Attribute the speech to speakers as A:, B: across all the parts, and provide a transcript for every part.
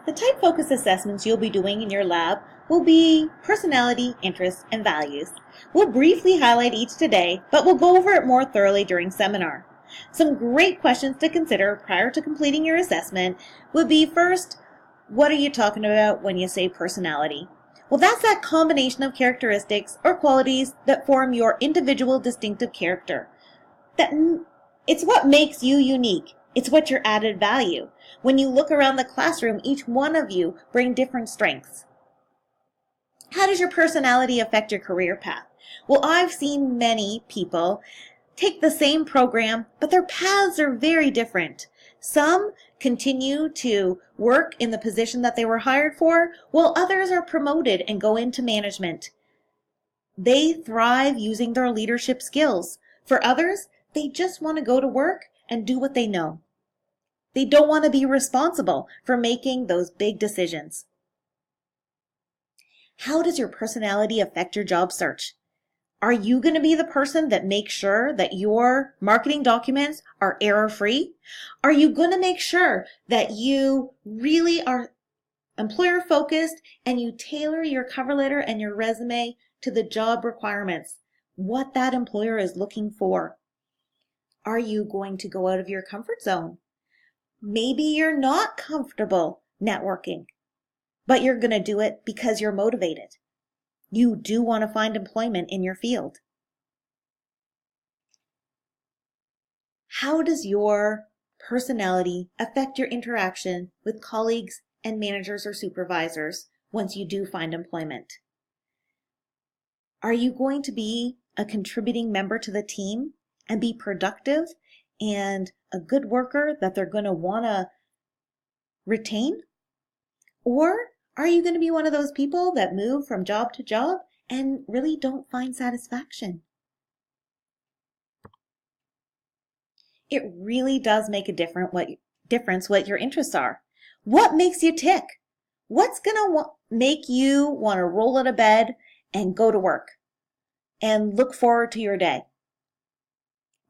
A: The type focus assessments you'll be doing in your lab will be personality, interests, and values. We'll briefly highlight each today, but we'll go over it more thoroughly during seminar. Some great questions to consider prior to completing your assessment would be first, what are you talking about when you say personality? Well, that's that combination of characteristics or qualities that form your individual distinctive character. It's what makes you unique. It's what your added value. When you look around the classroom, each one of you bring different strengths. How does your personality affect your career path? Well, I've seen many people take the same program, but their paths are very different. Some continue to work in the position that they were hired for, while others are promoted and go into management. They thrive using their leadership skills. For others, they just want to go to work and do what they know. They don't want to be responsible for making those big decisions. How does your personality affect your job search? Are you going to be the person that makes sure that your marketing documents are error-free? Are you going to make sure that you really are employer-focused and you tailor your cover letter and your resume to the job requirements, what that employer is looking for? Are you going to go out of your comfort zone? Maybe you're not comfortable networking, but you're going to do it because you're motivated. You do want to find employment in your field. How does your personality affect your interaction with colleagues and managers or supervisors once you do find employment? Are you going to be a contributing member to the team and be productive and a good worker that they're going to want to retain? Or are you going to be one of those people that move from job to job and really don't find satisfaction? It really does make a difference what your interests are. What makes you tick? What's going to make you want to roll out of bed and go to work and look forward to your day?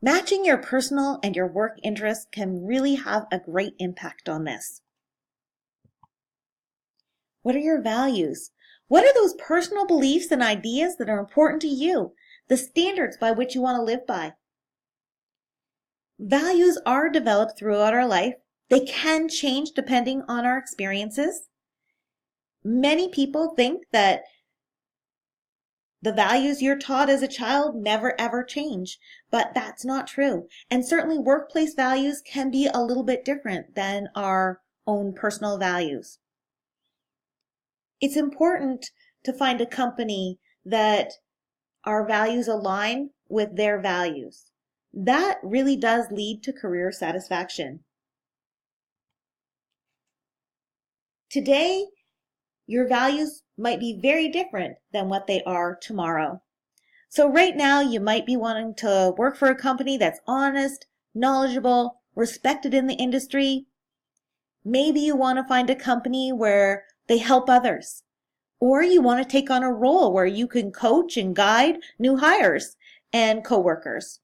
A: Matching your personal and your work interests can really have a great impact on this. What are your values? What are those personal beliefs and ideas that are important to you? The standards by which you want to live by? Values are developed throughout our life. They can change depending on our experiences. Many people think that the values you're taught as a child never ever change, but that's not true. And certainly workplace values can be a little bit different than our own personal values. It's important to find a company that our values align with their values. That really does lead to career satisfaction. Today, your values might be very different than what they are tomorrow. So right now, you might be wanting to work for a company that's honest, knowledgeable, respected in the industry. Maybe you want to find a company where they help others. Or you want to take on a role where you can coach and guide new hires and coworkers.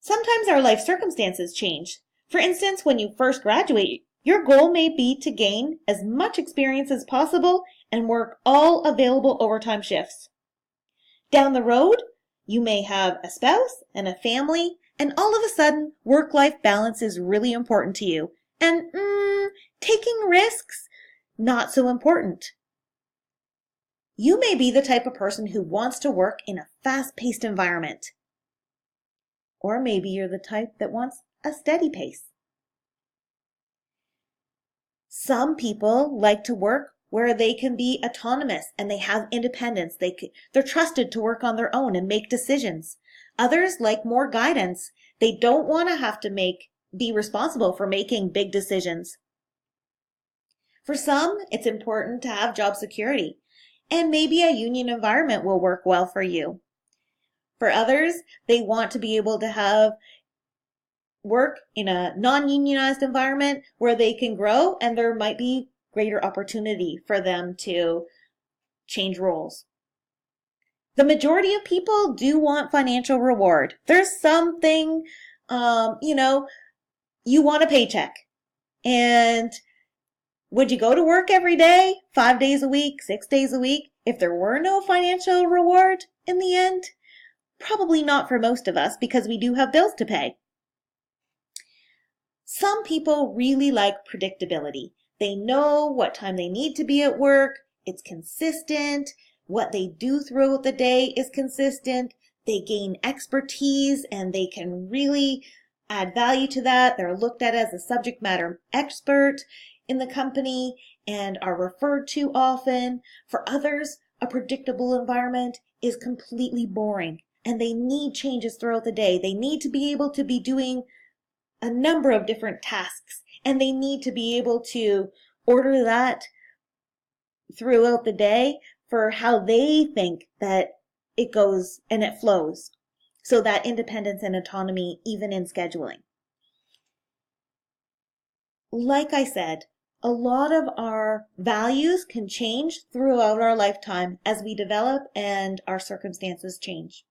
A: Sometimes our life circumstances change. For instance, when you first graduate, your goal may be to gain as much experience as possible and work all available overtime shifts. Down the road, you may have a spouse and a family, and all of a sudden, work-life balance is really important to you. And taking risks, not so important. You may be the type of person who wants to work in a fast-paced environment. Or maybe you're the type that wants a steady pace. Some people like to work where they can be autonomous and they have independence. They're trusted to work on their own and make decisions. Others like more guidance. They don't want to have to be responsible for making big decisions. For some, it's important to have job security, and maybe a union environment will work well for you. For others, they want to be able to have work in a non-unionized environment where they can grow and there might be greater opportunity for them to change roles. The majority of people do want financial reward. There's something, you want a paycheck and Would you go to work every day, 5 days a week, 6 days a week, if there were no financial reward in the end? Probably not for most of us, because we do have bills to pay. Some people really like predictability. They know what time they need to be at work. It's consistent. What they do throughout the day is consistent. They gain expertise and they can really add value to that. They're looked at as a subject matter expert in the company and are referred to often. For others, a predictable environment is completely boring and they need changes throughout the day. They need to be able to be doing a number of different tasks, and they need to be able to order that throughout the day for how they think that it goes and it flows. So that independence and autonomy, even in scheduling. Like I said, a lot of our values can change throughout our lifetime as we develop and our circumstances change.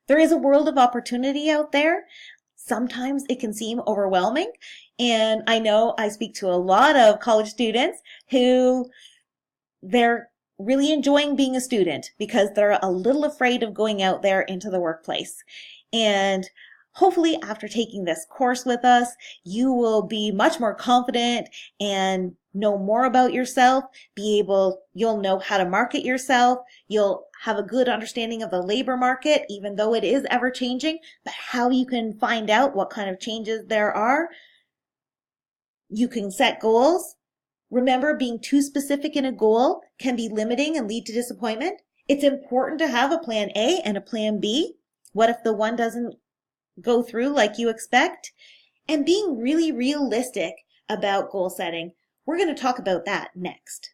A: There is a world of opportunity out there. Sometimes it can seem overwhelming, and I know I speak to a lot of college students who they're really enjoying being a student because they're a little afraid of going out there into the workplace. And hopefully after taking this course with us, you will be much more confident and know more about yourself, you'll know how to market yourself, you'll have a good understanding of the labor market, even though it is ever changing, but how you can find out what kind of changes there are. You can set goals. Remember, being too specific in a goal can be limiting and lead to disappointment. It's important to have a plan A and a plan B. What if the one doesn't go through like you expect? And being really realistic about goal setting. We're going to talk about that next.